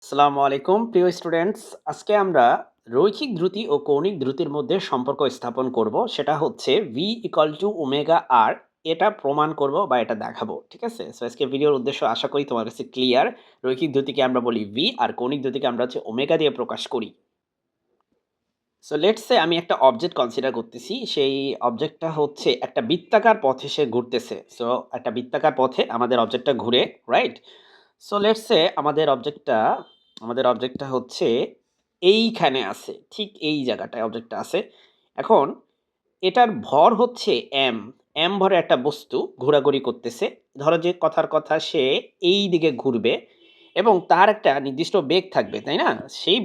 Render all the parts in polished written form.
আসসালামু আলাইকুম প্রিয় স্টুডেন্টস। আজকে আমরা রৈখিক দ্রুতি ও কৌণিক দ্রুতির মধ্যে সম্পর্ক স্থাপন করব। সেটা হচ্ছে ভি ইকুয়াল টু ওমেগা আর। এটা প্রমাণ করব বা এটা দেখাবো, ঠিক আছে? সো আজকে ভিডিওর উদ্দেশ্য আশা করি তোমার কাছে ক্লিয়ার। রৈখিক দ্রুতিকে আমরা বলি ভি, আর কৌণিক দ্রুতিকে আমরা হচ্ছে ওমেগা দিয়ে প্রকাশ করি। সো লেটস সে আমি একটা অবজেক্ট কনসিডার করতেছি। সেই অবজেক্টটা হচ্ছে একটা বৃত্তাকার পথে সে ঘুরতেছে। সো একটা বৃত্তাকার পথে আমাদের অবজেক্টটা ঘুরে, রাইট? সো লেটস সে আমাদের অবজেক্টটা হচ্ছে এইখানে আছে, ঠিক এই জায়গাটায় অবজেক্টটা আছে। এখন এটার ভর হচ্ছে এম। এম ভরে একটা বস্তু ঘোরাঘুরি করতেছে। ধরো যে কথার কথা সে এই দিকে ঘুরবে এবং তার একটা নির্দিষ্ট বেগ থাকবে, তাই না? সেই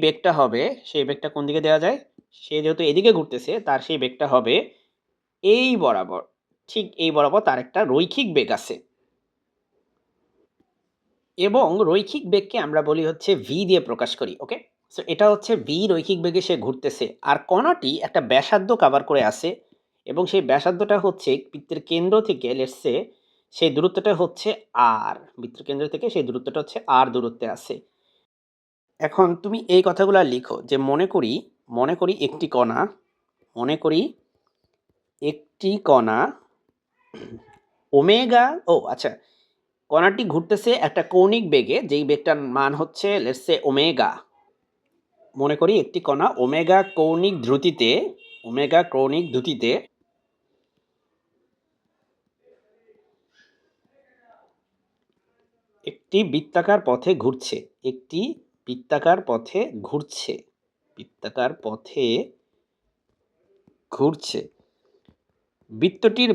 বেগটা কোন দিকে দেওয়া যায়? সে যেহেতু এদিকে ঘুরতেছে, তার সেই বেগটা হবে এই বরাবর। ঠিক এই বরাবর তার একটা রৈখিক বেগ আছে এবং রৈখিক বেগকে আমরা বলি হচ্ছে ভি দিয়ে প্রকাশ করি। ওকে, সো এটা হচ্ছে ভি, রৈখিক বেগে সে ঘুরতেছে আর কণাটি একটা ব্যাসার্ধ কভার করে আছে এবং সেই ব্যাসার্ধটা হচ্ছে বৃত্তের কেন্দ্র থেকে লেটসে সেই দূরত্বটা হচ্ছে আর। বৃত্তের কেন্দ্র থেকে সেই দূরত্বটা হচ্ছে আর দূরত্বে আছে। এখন তুমি এই কথাগুলো লিখো যে মনে করি একটি কণা ওমেগা, ও আচ্ছা, কণাটি ঘুরতেছে একটা কৌণিক বেগে, যেই বেগটার মান হচ্ছে লেটস সে ওমেগা। মনে করি একটি কণা ওমেগা কৌণিক দ্রুতিতে একটি বৃত্তাকার পথে ঘুরছে। একটি বৃত্তাকার পথে ঘুরছে বৃত্তাকার পথে ঘুরছে বৃত্তটির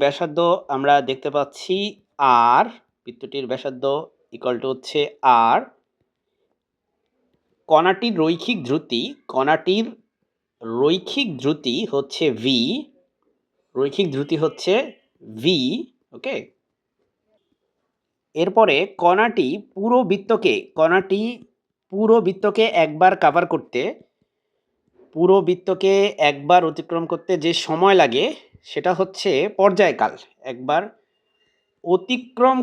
ব্যাসার্ধ আমরা দেখতে পাচ্ছি আর। বৃত্তটির ব্যাসার্ধ ইকুয়াল টু হচ্ছে আর। কণাটির রৈখিক দ্রুতি হচ্ছে ভি। ওকে। এরপরে কণাটি পুরো বৃত্তকে একবার অতিক্রম করতে যে সময় লাগে সেটা হচ্ছে পর্যায়কাল। একবার অতিক্রম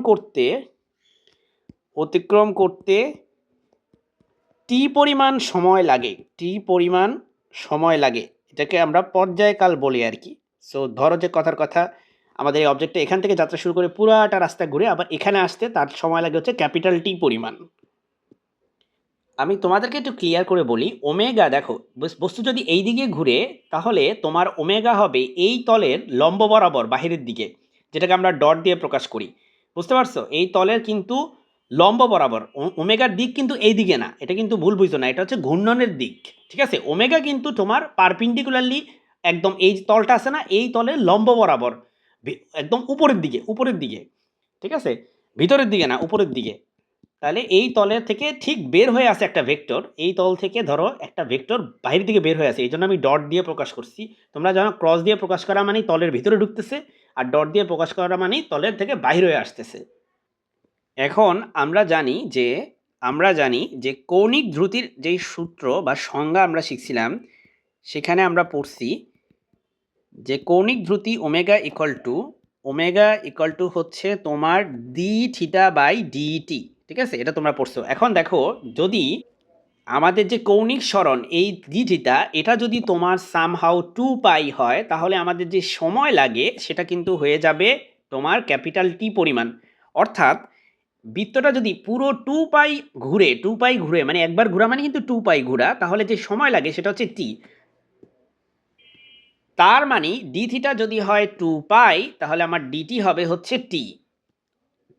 করতে টি পরিমাণ সময় লাগে। এটাকে আমরা পর্যায়কাল বলি আর কি। সো ধরো যে কথার কথা আমাদের এই অবজেক্টটা এখান থেকে যাত্রা শুরু করে পুরাটা রাস্তা ঘুরে আবার এখানে আসতে তার সময় লাগে হচ্ছে ক্যাপিটাল টি পরিমাণ। আমি তোমাদেরকে একটু ক্লিয়ার করে বলি, ওমেগা দেখো, বস্তু যদি এই দিকে ঘুরে তাহলে তোমার ওমেগা হবে এই তলের লম্ব বরাবর বাহিরের দিকে, যেটাকে আমরা ডট দিয়ে প্রকাশ করি। বুঝতে পারছো? এই তলের কিন্তু লম্ব বরাবর ওমেগার দিক কিন্তু এই দিকে না, এটা কিন্তু ভুল বুঝছো না, এটা হচ্ছে ঘূর্ণনের দিক। ঠিক আছে, ওমেগা কিন্তু তোমার পারপেন্ডিকুলারলি একদম এই তলটা আছে না, এই তলের লম্ব বরাবর একদম উপরের দিকে। ঠিক আছে, ভিতরের দিকে না, উপরের দিকে। তাহলে এই তলের থেকে ঠিক বের হয়ে আসে একটা ভেক্টর। এই তল থেকে ধরো একটা ভেক্টর বাইরের দিকে বের হয়ে আসে, এই জন্য আমি ডট দিয়ে প্রকাশ করছি। তোমরা জানো ক্রস দিয়ে প্রকাশ করা মানেই তলের ভিতরে ঢুকতেছে, আর ডট দিয়ে প্রকাশ করা মানেই তলের থেকে বাইরে হয়ে আসতেছে। এখন আমরা জানি যে কৌণিক দ্রুতির যেই সূত্র বা সংজ্ঞা আমরা শিখছিলাম, সেখানে আমরা পড়ছি যে কৌণিক দ্রুতি ওমেগা ইকুয়াল টু হচ্ছে তোমার ডি থিটা বাই ডিটি। ঠিক আছে, এটা তোমরা পড়ছো। এখন দেখো, যদি আমাদের যে কৌণিক সরণ এই ডি থিটা, এটা যদি তোমার সামহাউ 2 পাই হয়, তাহলে আমাদের যে সময় লাগে সেটা কিন্তু হয়ে যাবে তোমার ক্যাপিটাল টি পরিমাণ। অর্থাৎ বৃত্তটা যদি পুরো 2 পাই ঘুরে মানে একবার ঘোরা মানে কিন্তু 2 পাই ঘোরা, তাহলে যে সময় লাগে সেটা হচ্ছে টি। তার মানে ডি থিটা যদি হয় 2 পাই, তাহলে আমার ডিটি হবে হচ্ছে টি।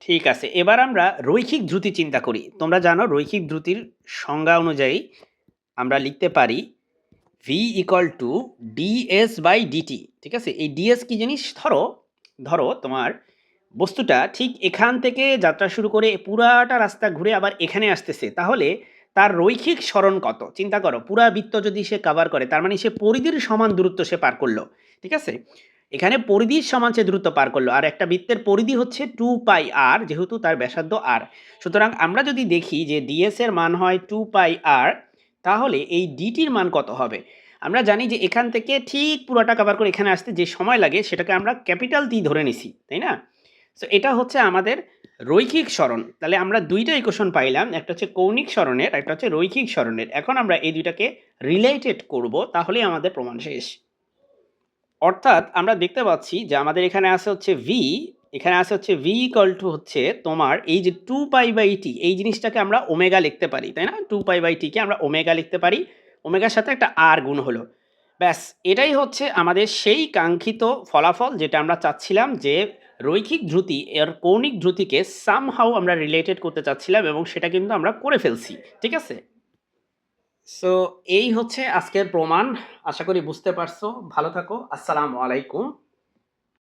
ঠিক আছে, এবার আমরা রৈখিক দ্রুতি চিন্তা করি। তোমরা জানো রৈখিক দ্রুতির সংজ্ঞা অনুযায়ী আমরা লিখতে পারি V equal to ds by dt. ঠিক আছে, এই ডিএস কি জিনিস? ধরো তোমার বস্তুটা ঠিক এখান থেকে যাত্রা শুরু করে পুরাটা রাস্তা ঘুরে আবার এখানে আসতেছে, তাহলে তার রৈখিক সরণ কত? চিন্তা করো, পুরা বৃত্ত যদি সে কভার করে, তার মানে সে পরিধির সমান দূরত্ব সে পার করলো। ঠিক আছে, এখানে পরিধির সমান সে দূরত্ব পার করলো, আর একটা বৃত্তের পরিধি হচ্ছে 2 পাই আর, যেহেতু তার ব্যাসার্ধ আর। সুতরাং আমরা যদি দেখি যে ডিএস এর মান হয় 2 পাই আর, তাহলে এই ডিটির মান কত হবে? আমরা জানি যে এখান থেকে ঠিক পুরোটা কভার করে এখানে আসতে যে সময় লাগে সেটাকে আমরা ক্যাপিটাল টি ধরে নিছি, তাই না? সো এটা হচ্ছে আমাদের রৈখিক সরণ, তাহলে আমরা দুইটা ইকুয়েশন পাইলাম, একটা হচ্ছে কৌণিক সরণের, একটা হচ্ছে রৈখিক সরণের। এখন আমরা এই দুইটাকে রিলেটেড করব, তাহলেই আমাদের প্রমাণ শেষ। অর্থাৎ আমরা দেখতে পাচ্ছি যে আমাদের এখানে আছে হচ্ছে ভি, এখানে আছে হচ্ছে ভি ইকুয়াল টু হচ্ছে তোমার এই যে 2π/t, এই জিনিসটাকে আমরা ওমেগা লিখতে পারি, তাই না? 2π/t-কে আমরা ওমেগা লিখতে পারি, ওমেগার সাথে একটা আর গুণ হলো। ব্যাস, এটাই হচ্ছে আমাদের সেই কাঙ্ক্ষিত ফলাফল, যেটা আমরা চাচ্ছিলাম, যে রৈখিক ধ্রুতি এর কৌণিক ধ্রুতিকে সামহাউ আমরা রিলেটেড করতে চাচ্ছিলাম, এবং সেটা কিন্তু আমরা করে ফেলছি। ঠিক আছে, সো এই হচ্ছে আজকের প্রমাণ। আশা করি বুঝতে পারছো। ভালো থাকো। আসসালামু আলাইকুম।